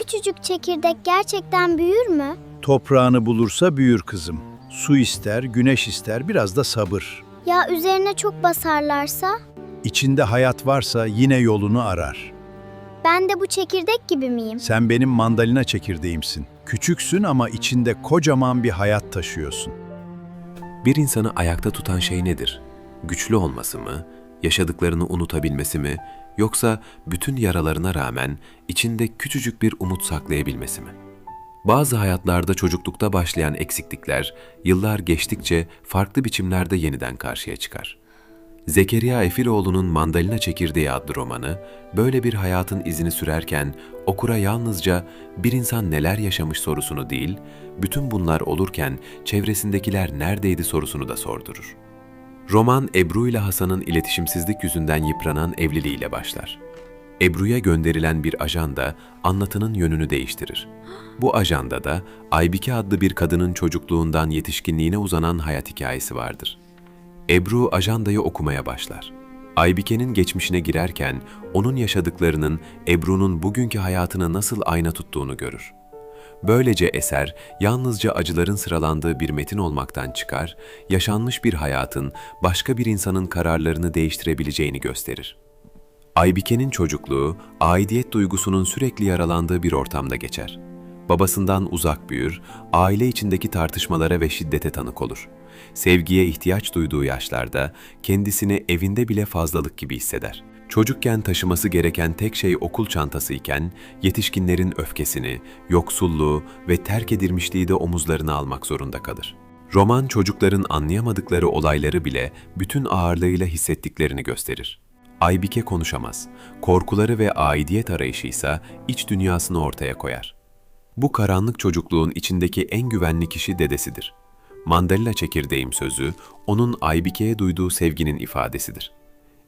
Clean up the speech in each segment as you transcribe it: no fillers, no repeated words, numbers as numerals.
küçücük çekirdek gerçekten büyür mü? Toprağını bulursa büyür kızım. Su ister, güneş ister, biraz da sabır. Ya üzerine çok basarlarsa? İçinde hayat varsa yine yolunu arar. Ben de bu çekirdek gibi miyim? Sen benim mandalina çekirdeğimsin. Küçüksün ama içinde kocaman bir hayat taşıyorsun. Bir insanı ayakta tutan şey nedir? Güçlü olması mı, yaşadıklarını unutabilmesi mi, yoksa bütün yaralarına rağmen içinde küçücük bir umut saklayabilmesi mi? Bazı hayatlarda çocuklukta başlayan eksiklikler, yıllar geçtikçe farklı biçimlerde yeniden karşıya çıkar. Zekeriya Efiloğlu'nun Mandalina Çekirdeği adlı romanı, böyle bir hayatın izini sürerken okura yalnızca bir insan neler yaşamış sorusunu değil, bütün bunlar olurken çevresindekiler neredeydi sorusunu da sordurur. Roman, Ebru ile Hasan'ın iletişimsizlik yüzünden yıpranan evliliğiyle başlar. Ebru'ya gönderilen bir ajanda anlatının yönünü değiştirir. Bu ajandada Aybike adlı bir kadının çocukluğundan yetişkinliğine uzanan hayat hikayesi vardır. Ebru ajandayı okumaya başlar. Aybike'nin geçmişine girerken onun yaşadıklarının Ebru'nun bugünkü hayatını nasıl ayna tuttuğunu görür. Böylece eser yalnızca acıların sıralandığı bir metin olmaktan çıkar, yaşanmış bir hayatın başka bir insanın kararlarını değiştirebileceğini gösterir. Aybike'nin çocukluğu, aidiyet duygusunun sürekli yaralandığı bir ortamda geçer. Babasından uzak büyür, aile içindeki tartışmalara ve şiddete tanık olur. Sevgiye ihtiyaç duyduğu yaşlarda kendisini evinde bile fazlalık gibi hisseder. Çocukken taşıması gereken tek şey okul çantası iken, yetişkinlerin öfkesini, yoksulluğu ve terk edilmişliği de omuzlarına almak zorunda kalır. Roman çocukların anlayamadıkları olayları bile bütün ağırlığıyla hissettiklerini gösterir. Aybike konuşamaz, korkuları ve aidiyet arayışı ise iç dünyasını ortaya koyar. Bu karanlık çocukluğun içindeki en güvenli kişi dedesidir. Mandalina çekirdeğim sözü, onun Aybike'ye duyduğu sevginin ifadesidir.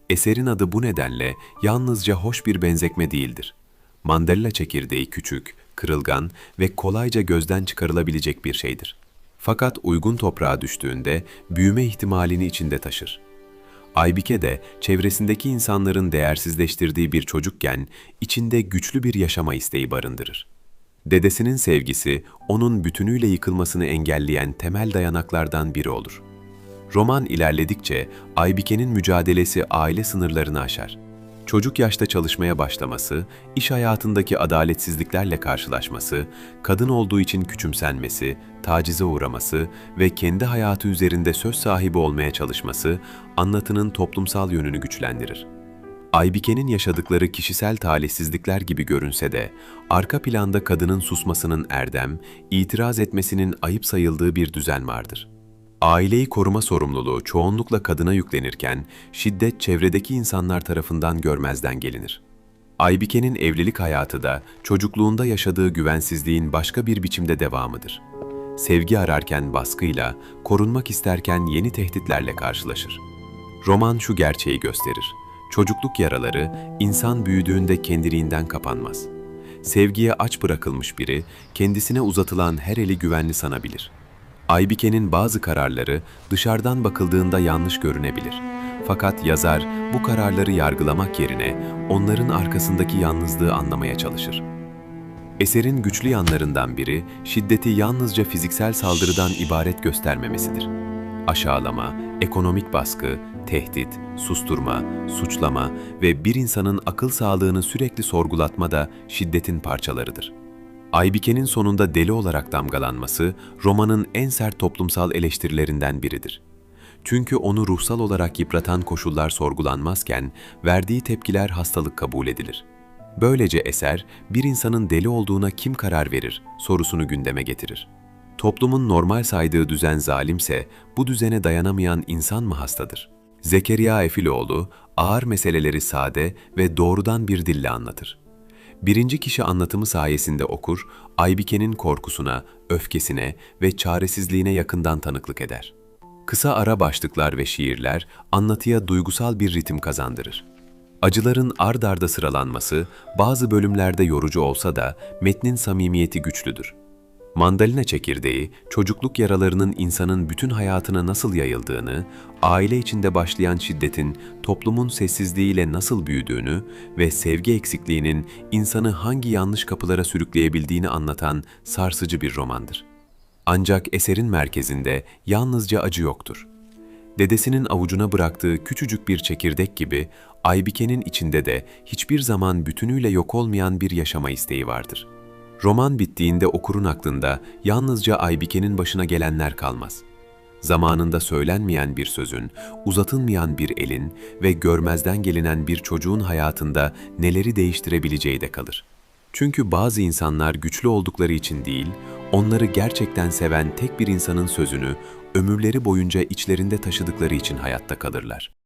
Eserin adı bu nedenle yalnızca hoş bir benzetme değildir. Mandalina çekirdeği küçük, kırılgan ve kolayca gözden çıkarılabilecek bir şeydir. Fakat uygun toprağa düştüğünde büyüme ihtimalini içinde taşır. Aybike de çevresindeki insanların değersizleştirdiği bir çocukken içinde güçlü bir yaşama isteği barındırır. Dedesinin sevgisi, onun bütünüyle yıkılmasını engelleyen temel dayanaklardan biri olur. Roman ilerledikçe Aybike'nin mücadelesi aile sınırlarını aşar. Çocuk yaşta çalışmaya başlaması, iş hayatındaki adaletsizliklerle karşılaşması, kadın olduğu için küçümsenmesi, tacize uğraması ve kendi hayatı üzerinde söz sahibi olmaya çalışması, anlatının toplumsal yönünü güçlendirir. Aybike'nin yaşadıkları kişisel talihsizlikler gibi görünse de, arka planda kadının susmasının erdem, itiraz etmesinin ayıp sayıldığı bir düzen vardır. Aileyi koruma sorumluluğu çoğunlukla kadına yüklenirken, şiddet çevredeki insanlar tarafından görmezden gelinir. Aybike'nin evlilik hayatı da çocukluğunda yaşadığı güvensizliğin başka bir biçimde devamıdır. Sevgi ararken baskıyla, korunmak isterken yeni tehditlerle karşılaşır. Roman şu gerçeği gösterir. Çocukluk yaraları, insan büyüdüğünde kendiliğinden kapanmaz. Sevgiye aç bırakılmış biri, kendisine uzatılan her eli güvenli sanabilir. Aybike'nin bazı kararları dışarıdan bakıldığında yanlış görünebilir. Fakat yazar bu kararları yargılamak yerine onların arkasındaki yalnızlığı anlamaya çalışır. Eserin güçlü yanlarından biri, şiddeti yalnızca fiziksel saldırıdan ibaret göstermemesidir. Aşağılama, ekonomik baskı, tehdit, susturma, suçlama ve bir insanın akıl sağlığını sürekli sorgulatma da şiddetin parçalarıdır. Aybike'nin sonunda deli olarak damgalanması, romanın en sert toplumsal eleştirilerinden biridir. Çünkü onu ruhsal olarak yıpratan koşullar sorgulanmazken, verdiği tepkiler hastalık kabul edilir. Böylece eser, bir insanın deli olduğuna kim karar verir sorusunu gündeme getirir. Toplumun normal saydığı düzen zalimse, bu düzene dayanamayan insan mı hastadır? Zekeriya Efiloğlu, ağır meseleleri sade ve doğrudan bir dille anlatır. Birinci kişi anlatımı sayesinde okur, Aybike'nin korkusuna, öfkesine ve çaresizliğine yakından tanıklık eder. Kısa ara başlıklar ve şiirler, anlatıya duygusal bir ritim kazandırır. Acıların ard arda sıralanması, bazı bölümlerde yorucu olsa da metnin samimiyeti güçlüdür. Mandalina çekirdeği, çocukluk yaralarının insanın bütün hayatına nasıl yayıldığını, aile içinde başlayan şiddetin toplumun sessizliğiyle nasıl büyüdüğünü ve sevgi eksikliğinin insanı hangi yanlış kapılara sürükleyebildiğini anlatan sarsıcı bir romandır. Ancak eserin merkezinde yalnızca acı yoktur. Dedesinin avucuna bıraktığı küçücük bir çekirdek gibi, Aybike'nin içinde de hiçbir zaman bütünüyle yok olmayan bir yaşama isteği vardır. Roman bittiğinde okurun aklında yalnızca Aybike'nin başına gelenler kalmaz. Zamanında söylenmeyen bir sözün, uzatılmayan bir elin ve görmezden gelinen bir çocuğun hayatında neleri değiştirebileceği de kalır. Çünkü bazı insanlar güçlü oldukları için değil, onları gerçekten seven tek bir insanın sözünü ömürleri boyunca içlerinde taşıdıkları için hayatta kalırlar.